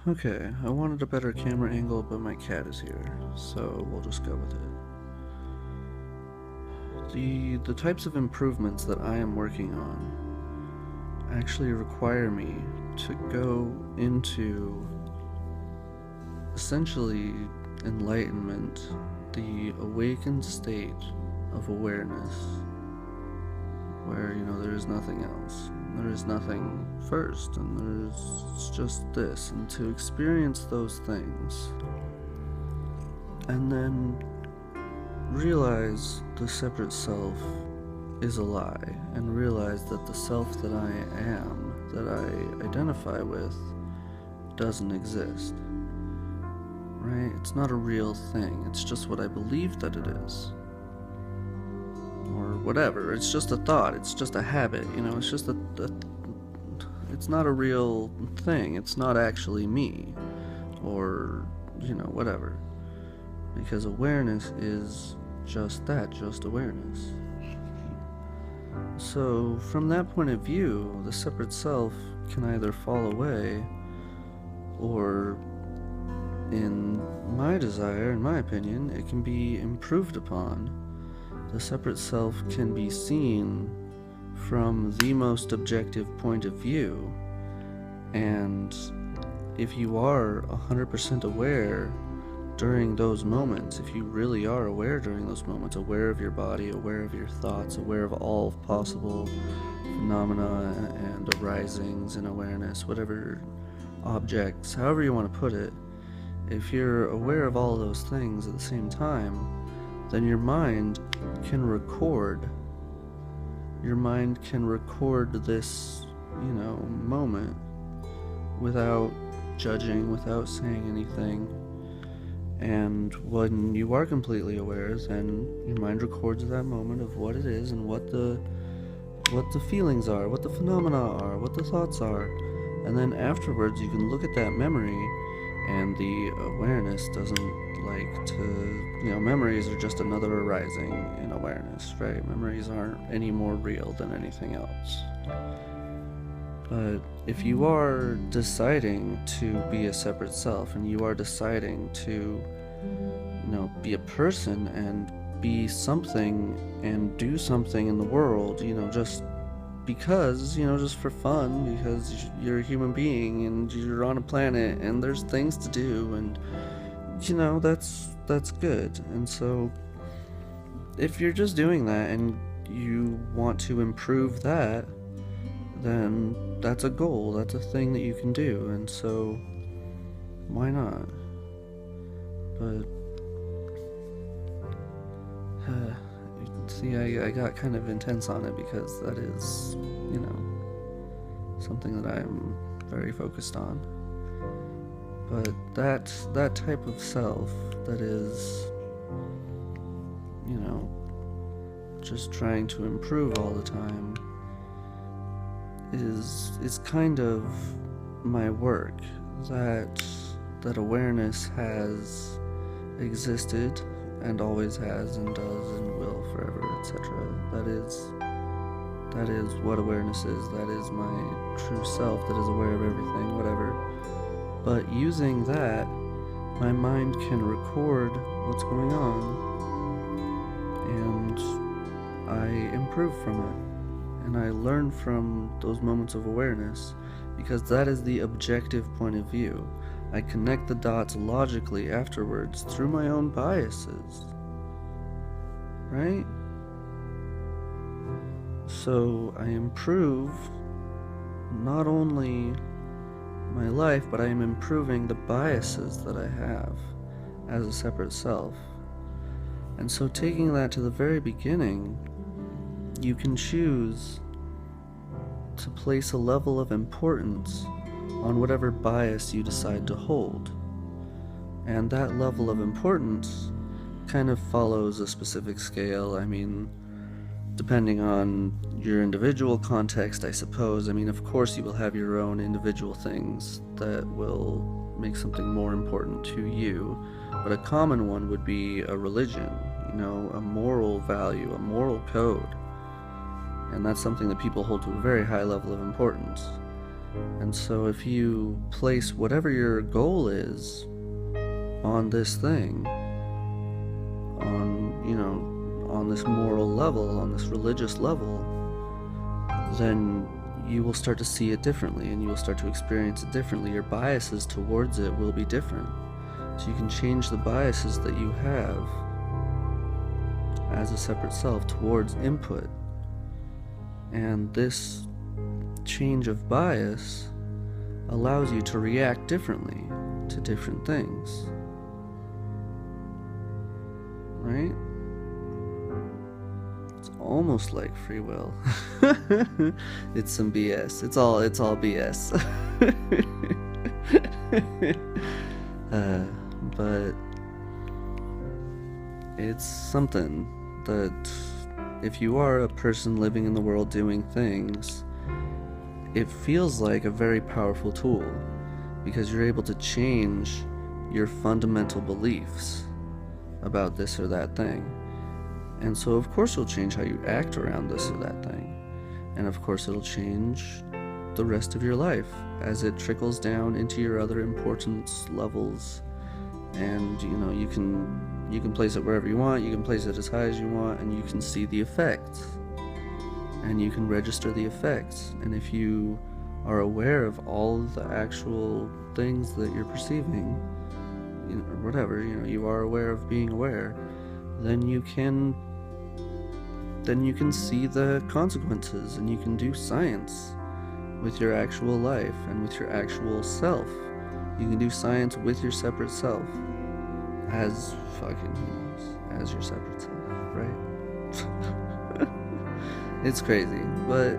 Okay, I wanted a better camera angle, but my cat is here, so we'll just go with it. The types of improvements that I am working on actually require me to go into essentially enlightenment, the awakened state of awareness, where, there is nothing else. There is nothing first, and there's just this. And to experience those things, and then realize the separate self is a lie, and realize that the self that I am, that I identify with, doesn't exist. Right? It's not a real thing. It's just what I believe that it is. Or whatever. It's just a thought. It's just a habit. It's just it's not a real thing. It's not actually me. Or, whatever. Because awareness is just that, just awareness. So, from that point of view, the separate self can either fall away, or, in my desire, in my opinion, it can be improved upon. The separate self can be seen from the most objective point of view, and if you are 100% aware during those moments, if you really are aware during those moments, aware of your body, aware of your thoughts, aware of all possible phenomena and arisings in awareness, whatever objects, however you want to put it, if you're aware of all those things at the same time, then your mind can record. Your mind can record this, moment without judging, without saying anything. And when you are completely aware, then your mind records that moment of what it is and what the feelings are, what the phenomena are, what the thoughts are. And then afterwards you can look at that memory, and the awareness doesn't like to, memories are just another arising in awareness, right? Memories aren't any more real than anything else. But if you are deciding to be a separate self, and you are deciding to, be a person and be something and do something in the world, just because, just for fun, because you're a human being and you're on a planet and there's things to do, and, that's good. And so, if you're just doing that and you want to improve that, then that's a goal, that's a thing that you can do, and so why not? But see, I got kind of intense on it because that is, something that I'm very focused on. But that type of self that is, just trying to improve all the time is kind of my work. That awareness has existed and always has and does and will forever, etc. That is what awareness is. That is my true self that is aware of everything, whatever. But using that, my mind can record what's going on, and I improve from it. And I learn from those moments of awareness, because that is the objective point of view. I connect the dots logically afterwards through my own biases. Right? So I improve not only my life, but I am improving the biases that I have as a separate self. And so taking that to the very beginning, you can choose to place a level of importance on whatever bias you decide to hold. And that level of importance kind of follows a specific scale. I mean, depending on your individual context, I suppose. I mean, of course you will have your own individual things that will make something more important to you, but a common one would be a religion, a moral value, a moral code. And that's something that people hold to a very high level of importance. And so if you place whatever your goal is on this thing, on this moral level, on this religious level, then you will start to see it differently, and you will start to experience it differently. Your biases towards it will be different. So you can change the biases that you have as a separate self towards input. And this change of bias allows you to react differently to different things. Right? It's almost like free will. It's some BS. It's all BS. But it's something that if you are a person living in the world doing things, it feels like a very powerful tool, because you're able to change your fundamental beliefs about this or that thing. And so of course you'll change how you act around this or that thing. And of course it'll change the rest of your life as it trickles down into your other importance levels. And you can place it wherever you want, you can place it as high as you want, and you can see the effects. And you can register the effects. And if you are aware of all the actual things that you're perceiving, or whatever, you are aware of being aware, then you can see the consequences, and you can do science with your actual life and with your actual self. You can do science with your separate self as your separate self, right? It's crazy, but